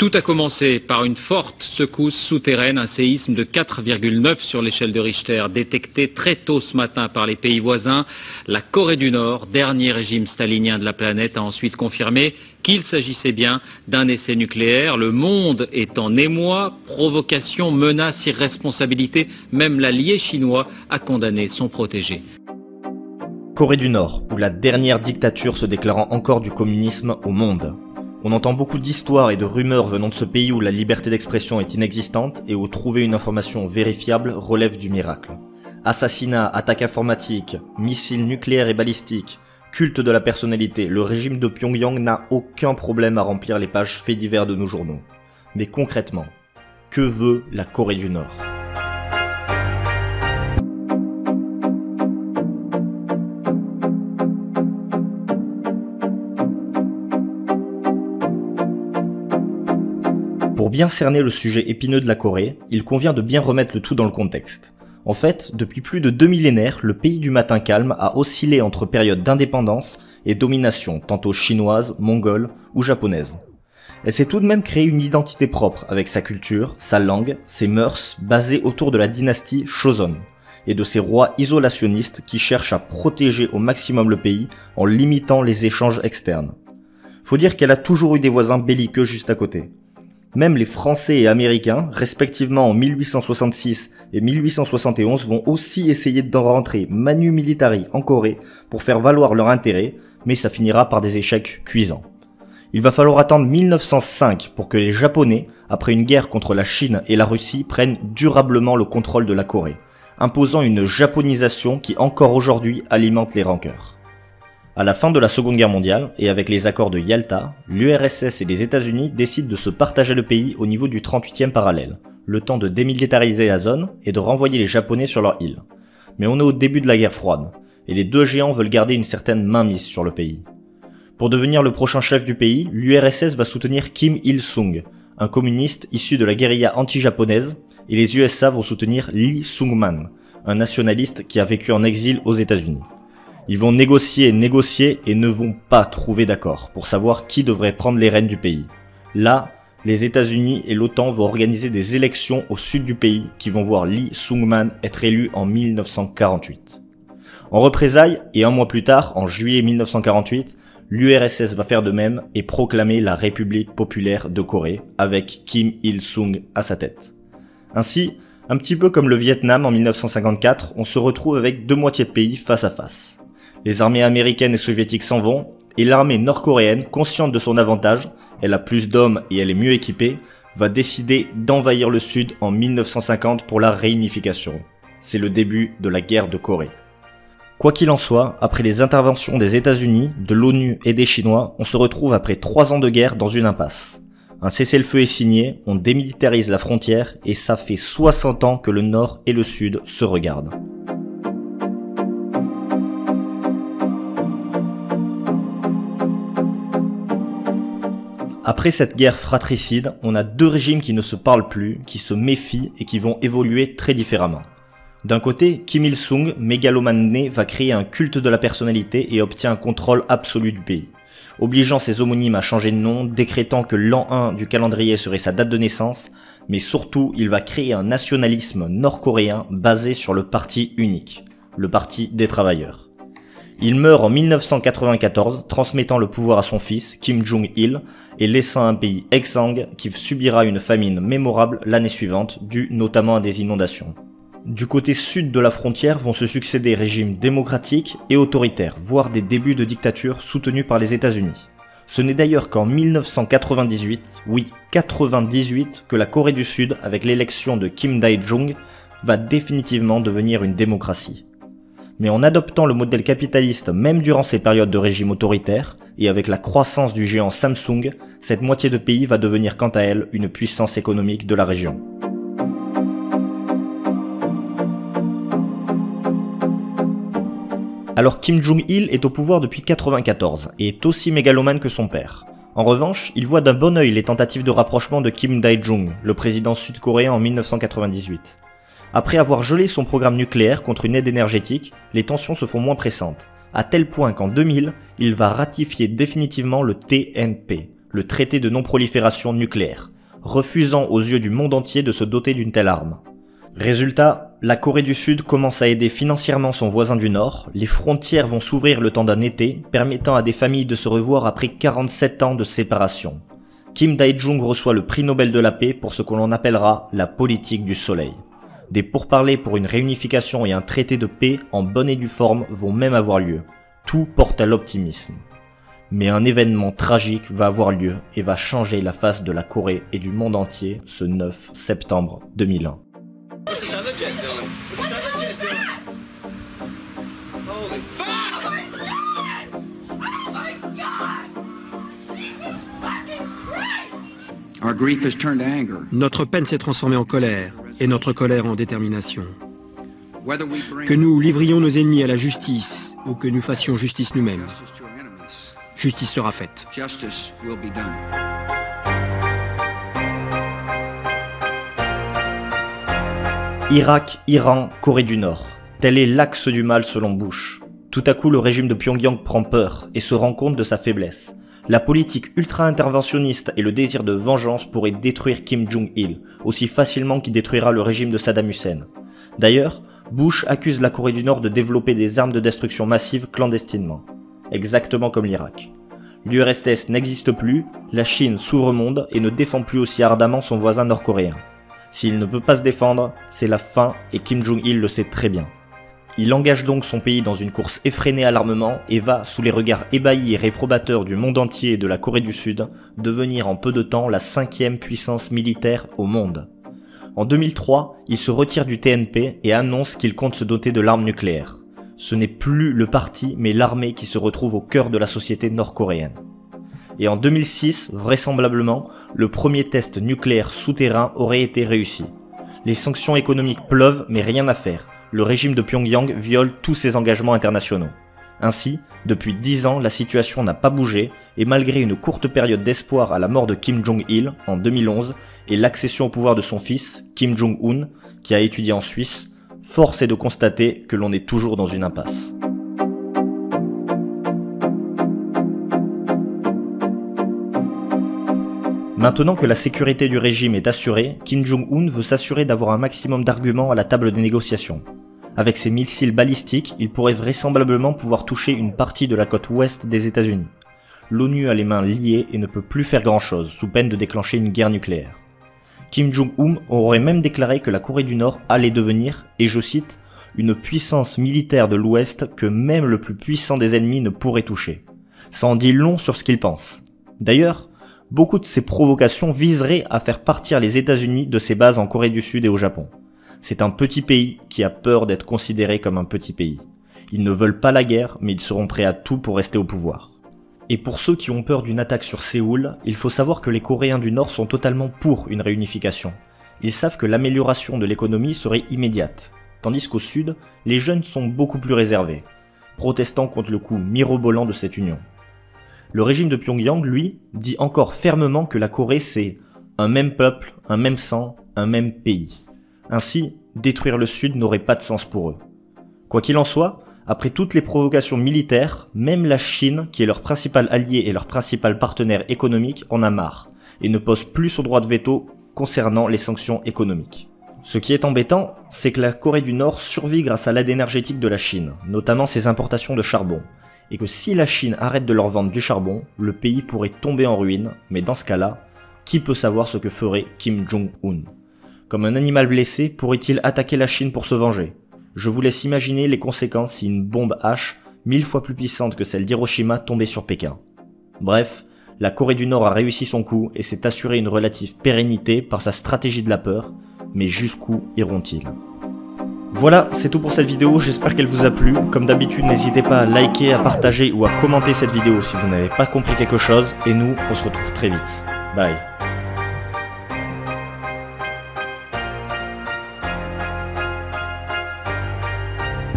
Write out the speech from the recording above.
Tout a commencé par une forte secousse souterraine, un séisme de 4,9 sur l'échelle de Richter, détecté très tôt ce matin par les pays voisins. La Corée du Nord, dernier régime stalinien de la planète, a ensuite confirmé qu'il s'agissait bien d'un essai nucléaire. Le monde est en émoi, provocation, menace, irresponsabilité. Même l'allié chinois a condamné son protégé. Corée du Nord, où la dernière dictature se déclarant encore du communisme au monde. On entend beaucoup d'histoires et de rumeurs venant de ce pays où la liberté d'expression est inexistante et où trouver une information vérifiable relève du miracle. Assassinats, attaques informatiques, missiles nucléaires et balistiques, culte de la personnalité, le régime de Pyongyang n'a aucun problème à remplir les pages faits divers de nos journaux. Mais concrètement, que veut la Corée du Nord ? Pour bien cerner le sujet épineux de la Corée, il convient de bien remettre le tout dans le contexte. En fait, depuis plus de 2 millénaires, le pays du matin calme a oscillé entre périodes d'indépendance et domination, tantôt chinoise, mongole ou japonaise. Elle s'est tout de même créée une identité propre, avec sa culture, sa langue, ses mœurs, basées autour de la dynastie Joseon, et de ses rois isolationnistes qui cherchent à protéger au maximum le pays en limitant les échanges externes. Faut dire qu'elle a toujours eu des voisins belliqueux juste à côté. Même les Français et Américains, respectivement en 1866 et 1871, vont aussi essayer d'en rentrer manu militari en Corée pour faire valoir leur intérêt, mais ça finira par des échecs cuisants. Il va falloir attendre 1905 pour que les Japonais, après une guerre contre la Chine et la Russie, prennent durablement le contrôle de la Corée, imposant une japonisation qui encore aujourd'hui alimente les rancœurs. À la fin de la Seconde Guerre mondiale, et avec les accords de Yalta, l'URSS et les États-Unis décident de se partager le pays au niveau du 38e parallèle, le temps de démilitariser la zone et de renvoyer les Japonais sur leur île. Mais on est au début de la guerre froide, et les deux géants veulent garder une certaine mainmise sur le pays. Pour devenir le prochain chef du pays, l'URSS va soutenir Kim Il-sung, un communiste issu de la guérilla anti-japonaise, et les USA vont soutenir Lee Sung-man, un nationaliste qui a vécu en exil aux États-Unis. Ils vont négocier et ne vont pas trouver d'accord pour savoir qui devrait prendre les rênes du pays. Là, les États-Unis et l'OTAN vont organiser des élections au sud du pays qui vont voir Lee Sung-man être élu en 1948. En représailles, et un mois plus tard, en juillet 1948, l'URSS va faire de même et proclamer la République populaire de Corée avec Kim Il-sung à sa tête. Ainsi, un petit peu comme le Vietnam en 1954, on se retrouve avec deux moitiés de pays face à face. Les armées américaines et soviétiques s'en vont, et l'armée nord-coréenne, consciente de son avantage, elle a plus d'hommes et elle est mieux équipée, va décider d'envahir le sud en 1950 pour la réunification. C'est le début de la guerre de Corée. Quoi qu'il en soit, après les interventions des États-Unis, de l'ONU et des Chinois, on se retrouve après 3 ans de guerre dans une impasse. Un cessez-le-feu est signé, on démilitarise la frontière et ça fait 60 ans que le Nord et le Sud se regardent. Après cette guerre fratricide, on a deux régimes qui ne se parlent plus, qui se méfient et qui vont évoluer très différemment. D'un côté, Kim Il-sung, mégalomane né, va créer un culte de la personnalité et obtient un contrôle absolu du pays, obligeant ses homonymes à changer de nom, décrétant que l'an 1 du calendrier serait sa date de naissance, mais surtout, il va créer un nationalisme nord-coréen basé sur le parti unique, le parti des travailleurs. Il meurt en 1994, transmettant le pouvoir à son fils, Kim Jong-il, et laissant un pays exsangue qui subira une famine mémorable l'année suivante, due notamment à des inondations. Du côté sud de la frontière vont se succéder régimes démocratiques et autoritaires, voire des débuts de dictature soutenus par les États-Unis. Ce n'est d'ailleurs qu'en 1998, oui 98, que la Corée du Sud, avec l'élection de Kim Dae-jung, va définitivement devenir une démocratie. Mais en adoptant le modèle capitaliste même durant ces périodes de régime autoritaire, et avec la croissance du géant Samsung, cette moitié de pays va devenir quant à elle une puissance économique de la région. Alors Kim Jong-il est au pouvoir depuis 1994 et est aussi mégalomane que son père. En revanche, il voit d'un bon œil les tentatives de rapprochement de Kim Dae-jung, le président sud-coréen en 1998. Après avoir gelé son programme nucléaire contre une aide énergétique, les tensions se font moins pressantes, à tel point qu'en 2000, il va ratifier définitivement le TNP, le traité de non-prolifération nucléaire, refusant aux yeux du monde entier de se doter d'une telle arme. Résultat, la Corée du Sud commence à aider financièrement son voisin du Nord, les frontières vont s'ouvrir le temps d'un été, permettant à des familles de se revoir après 47 ans de séparation. Kim Dae-jung reçoit le prix Nobel de la paix pour ce que l'on appellera la politique du soleil. Des pourparlers pour une réunification et un traité de paix en bonne et due forme vont même avoir lieu. Tout porte à l'optimisme. Mais un événement tragique va avoir lieu et va changer la face de la Corée et du monde entier ce 9 septembre 2001. Notre peine s'est transformée en colère, et notre colère en détermination. Que nous livrions nos ennemis à la justice, ou que nous fassions justice nous-mêmes, justice sera faite. Irak, Iran, Corée du Nord. Tel est l'axe du mal selon Bush. Tout à coup, le régime de Pyongyang prend peur et se rend compte de sa faiblesse. La politique ultra-interventionniste et le désir de vengeance pourraient détruire Kim Jong-il, aussi facilement qu'il détruira le régime de Saddam Hussein. D'ailleurs, Bush accuse la Corée du Nord de développer des armes de destruction massive clandestinement. Exactement comme l'Irak. L'URSS n'existe plus, la Chine s'ouvre au monde et ne défend plus aussi ardemment son voisin nord-coréen. S'il ne peut pas se défendre, c'est la fin et Kim Jong-il le sait très bien. Il engage donc son pays dans une course effrénée à l'armement et va, sous les regards ébahis et réprobateurs du monde entier et de la Corée du Sud, devenir en peu de temps la 5e puissance militaire au monde. En 2003, il se retire du TNP et annonce qu'il compte se doter de l'arme nucléaire. Ce n'est plus le parti mais l'armée qui se retrouve au cœur de la société nord-coréenne. Et en 2006, vraisemblablement, le premier test nucléaire souterrain aurait été réussi. Les sanctions économiques pleuvent mais rien à faire. Le régime de Pyongyang viole tous ses engagements internationaux. Ainsi, depuis 10 ans, la situation n'a pas bougé, et malgré une courte période d'espoir à la mort de Kim Jong-il en 2011 et l'accession au pouvoir de son fils, Kim Jong-un, qui a étudié en Suisse, force est de constater que l'on est toujours dans une impasse. Maintenant que la sécurité du régime est assurée, Kim Jong-un veut s'assurer d'avoir un maximum d'arguments à la table des négociations. Avec ses missiles balistiques, il pourrait vraisemblablement pouvoir toucher une partie de la côte ouest des États-Unis. L'ONU a les mains liées et ne peut plus faire grand-chose, sous peine de déclencher une guerre nucléaire. Kim Jong-un aurait même déclaré que la Corée du Nord allait devenir, et je cite, « une puissance militaire de l'Ouest que même le plus puissant des ennemis ne pourrait toucher ». Ça en dit long sur ce qu'il pense. D'ailleurs, beaucoup de ces provocations viseraient à faire partir les États-Unis de ses bases en Corée du Sud et au Japon. C'est un petit pays qui a peur d'être considéré comme un petit pays. Ils ne veulent pas la guerre, mais ils seront prêts à tout pour rester au pouvoir. Et pour ceux qui ont peur d'une attaque sur Séoul, il faut savoir que les Coréens du Nord sont totalement pour une réunification. Ils savent que l'amélioration de l'économie serait immédiate, tandis qu'au Sud, les jeunes sont beaucoup plus réservés, protestant contre le coût mirobolant de cette union. Le régime de Pyongyang, lui, dit encore fermement que la Corée c'est un même peuple, un même sang, un même pays. Ainsi, détruire le Sud n'aurait pas de sens pour eux. Quoi qu'il en soit, après toutes les provocations militaires, même la Chine, qui est leur principal allié et leur principal partenaire économique, en a marre, et ne pose plus son droit de veto concernant les sanctions économiques. Ce qui est embêtant, c'est que la Corée du Nord survit grâce à l'aide énergétique de la Chine, notamment ses importations de charbon, et que si la Chine arrête de leur vendre du charbon, le pays pourrait tomber en ruine, mais dans ce cas-là, qui peut savoir ce que ferait Kim Jong-un ? Comme un animal blessé, pourrait-il attaquer la Chine pour se venger? Je vous laisse imaginer les conséquences si une bombe H, 1000 fois plus puissante que celle d'Hiroshima, tombait sur Pékin. Bref, la Corée du Nord a réussi son coup et s'est assuré une relative pérennité par sa stratégie de la peur, mais jusqu'où iront-ils? Voilà, c'est tout pour cette vidéo, j'espère qu'elle vous a plu. Comme d'habitude, n'hésitez pas à liker, à partager ou à commenter cette vidéo si vous n'avez pas compris quelque chose, et nous, on se retrouve très vite. Bye.